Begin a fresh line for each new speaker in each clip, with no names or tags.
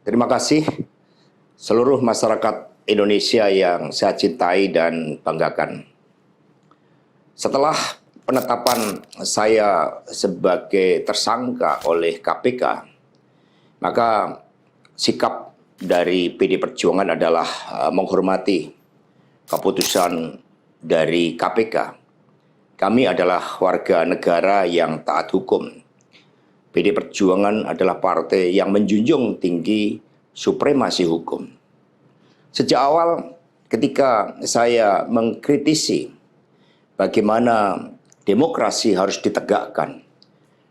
Terima kasih seluruh masyarakat Indonesia yang saya cintai dan banggakan. Setelah penetapan saya sebagai tersangka oleh KPK, maka sikap dari PD Perjuangan adalah menghormati keputusan dari KPK. Kami adalah warga negara yang taat hukum. PD Perjuangan adalah partai yang menjunjung tinggi supremasi hukum. Sejak awal ketika saya mengkritisi bagaimana demokrasi harus ditegakkan,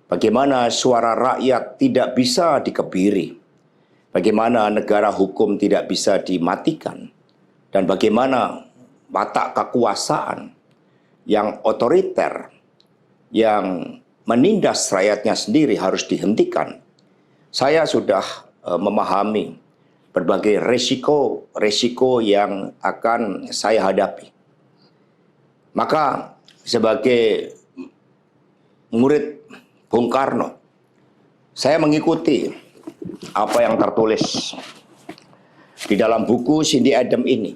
bagaimana suara rakyat tidak bisa dikebiri, bagaimana negara hukum tidak bisa dimatikan, dan bagaimana watak kekuasaan yang otoriter, yang menindas rakyatnya sendiri harus dihentikan. Saya sudah memahami berbagai resiko yang akan saya hadapi. Maka sebagai murid Bung Karno, saya mengikuti apa yang tertulis di dalam buku Cindy Adams ini.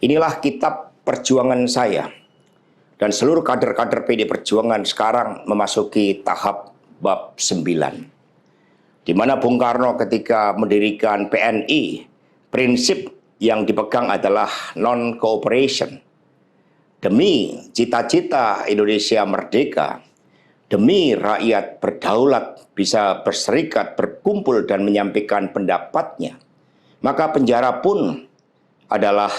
Inilah kitab perjuangan saya. Dan seluruh kader-kader PD Perjuangan sekarang memasuki tahap bab 9. Di mana Bung Karno ketika mendirikan PNI, prinsip yang dipegang adalah non-cooperation. Demi cita-cita Indonesia merdeka, demi rakyat berdaulat bisa berserikat, berkumpul dan menyampaikan pendapatnya, maka penjara pun adalah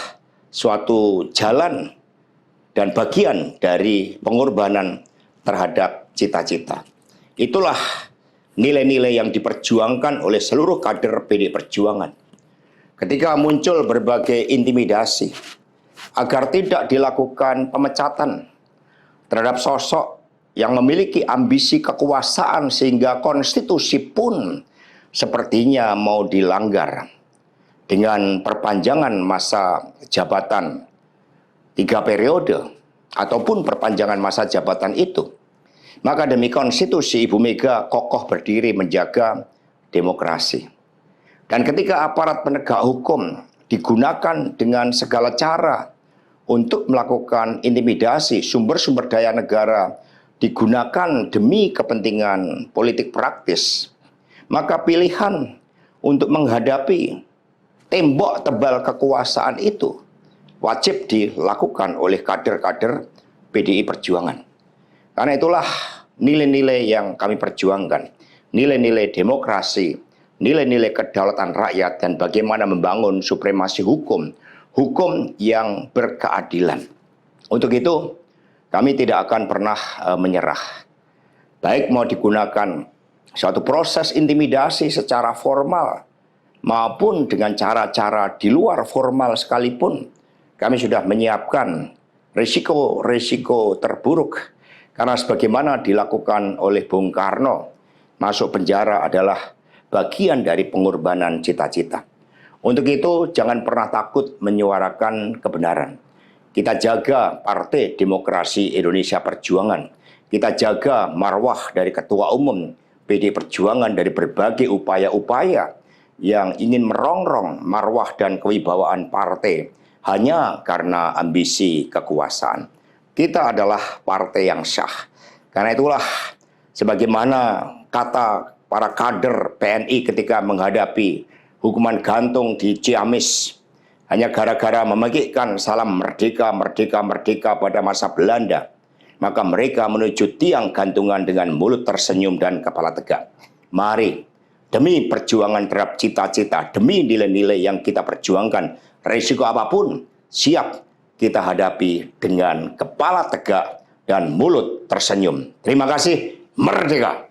suatu jalan dan bagian dari pengorbanan terhadap cita-cita. Itulah nilai-nilai yang diperjuangkan oleh seluruh kader PD Perjuangan. Ketika muncul berbagai intimidasi agar tidak dilakukan pemecatan terhadap sosok yang memiliki ambisi kekuasaan sehingga konstitusi pun sepertinya mau dilanggar dengan perpanjangan masa jabatan 3 periode ataupun perpanjangan masa jabatan itu, maka demi konstitusi Ibu Mega kokoh berdiri menjaga demokrasi. Dan ketika aparat penegak hukum digunakan dengan segala cara untuk melakukan intimidasi, sumber-sumber daya negara digunakan demi kepentingan politik praktis, maka pilihan untuk menghadapi tembok tebal kekuasaan itu wajib dilakukan oleh kader-kader PDI Perjuangan. Karena itulah nilai-nilai yang kami perjuangkan, nilai-nilai demokrasi, nilai-nilai kedaulatan rakyat, dan bagaimana membangun supremasi hukum, hukum yang berkeadilan. Untuk itu, kami tidak akan pernah menyerah. Baik mau digunakan suatu proses intimidasi secara formal, maupun dengan cara-cara di luar formal sekalipun, kami sudah menyiapkan risiko-risiko terburuk. Karena sebagaimana dilakukan oleh Bung Karno, masuk penjara adalah bagian dari pengorbanan cita-cita. Untuk itu jangan pernah takut menyuarakan kebenaran. Kita jaga Partai Demokrasi Indonesia Perjuangan. Kita jaga marwah dari Ketua Umum PD Perjuangan dari berbagai upaya-upaya yang ingin merongrong marwah dan kewibawaan partai hanya karena ambisi kekuasaan. Kita adalah partai yang syah. Karena itulah sebagaimana kata para kader PNI ketika menghadapi hukuman gantung di Ciamis hanya gara-gara memegihkan salam merdeka, merdeka, merdeka pada masa Belanda, maka mereka menuju tiang gantungan dengan mulut tersenyum dan kepala tegak. Mari, demi perjuangan terhadap cita-cita, demi nilai-nilai yang kita perjuangkan, risiko apapun siap kita hadapi dengan kepala tegak dan mulut tersenyum. Terima kasih, merdeka!